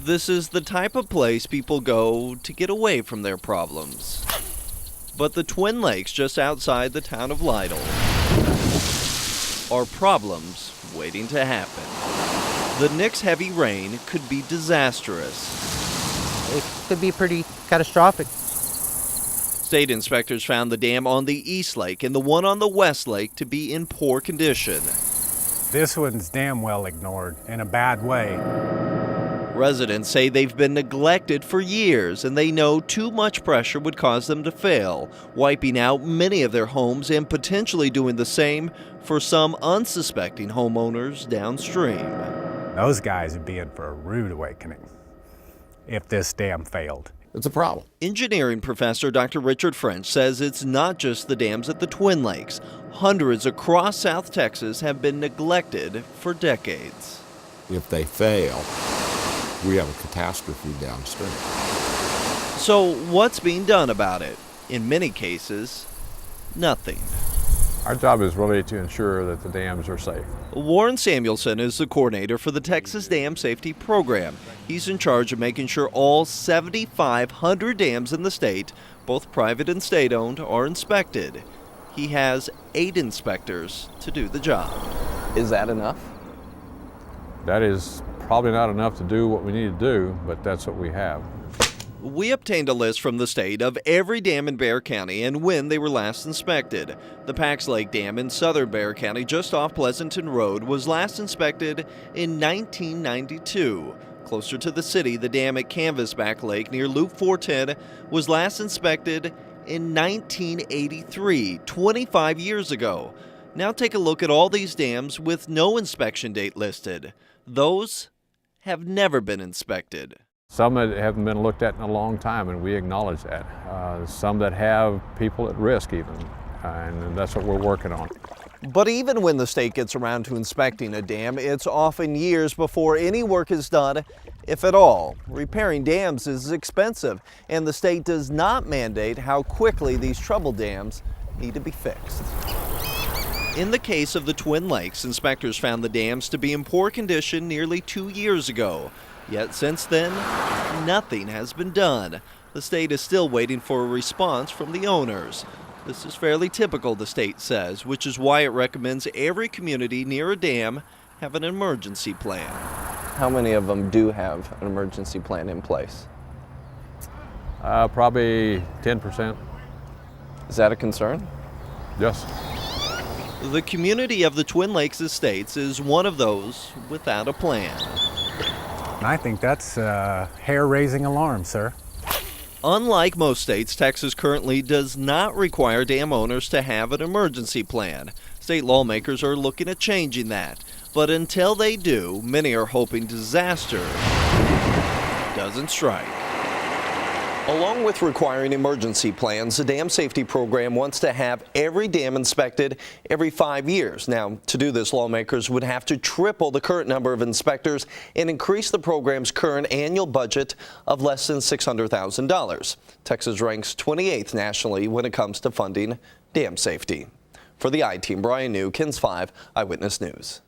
This is the type of place people go to get away from their problems. But the Twin Lakes just outside the town of Lytle are problems waiting to happen. The next heavy rain could be disastrous. It could be pretty catastrophic. State inspectors found the dam on the East Lake and the one on the West Lake to be in poor condition. This one's damn well ignored in a bad way. Residents say they've been neglected for years and they know too much pressure would cause them to fail, wiping out many of their homes and potentially doing the same for some unsuspecting homeowners downstream. Those guys would be in for a rude awakening if this dam failed. It's a problem. Engineering professor Dr. Richard French says it's not just the dams at the Twin Lakes. Hundreds across South Texas have been neglected for decades. If they fail, we have a catastrophe downstream. So what's being done about it? In many cases, nothing. Our job is really to ensure that the dams are safe. Warren Samuelson is the coordinator for the Texas Dam Safety Program. He's in charge of making sure all 7,500 dams in the state, both private and state-owned, are inspected. He has 8 inspectors to do the job. Is that enough? That is probably not enough to do what we need to do, but that's what we have. We obtained a list from the state of every dam in Bexar County and when they were last inspected. The Pax Lake Dam in southern Bexar County, just off Pleasanton Road, was last inspected in 1992. Closer to the city, the dam at Canvasback Lake near Loop 410 was last inspected in 1983, 25 years ago. Now take a look at all these dams with no inspection date listed. Those have never been inspected. Some that haven't been looked at in a long time, and we acknowledge that. Some that have people at risk even, and that's what we're working on. But even when the state gets around to inspecting a dam, it's often years before any work is done, if at all. Repairing dams is expensive, and the state does not mandate how quickly these troubled dams need to be fixed. In the case of the Twin Lakes, inspectors found the dams to be in poor condition nearly 2 years ago. Yet since then, nothing has been done. The state is still waiting for a response from the owners. This is fairly typical, the state says, which is why it recommends every community near a dam have an emergency plan. How many of them do have an emergency plan in place? Probably 10%. Is that a concern? Yes. The community of the Twin Lakes Estates is one of those without a plan. I think that's a hair-raising alarm, sir. Unlike most states, Texas currently does not require dam owners to have an emergency plan. State lawmakers are looking at changing that. But until they do, many are hoping disaster doesn't strike. Along with requiring emergency plans, the Dam Safety Program wants to have every dam inspected every 5 years. Now, to do this, lawmakers would have to triple the current number of inspectors and increase the program's current annual budget of less than $600,000. Texas ranks 28th nationally when it comes to funding dam safety. For the I-Team, Brian New, KENS 5 Eyewitness News.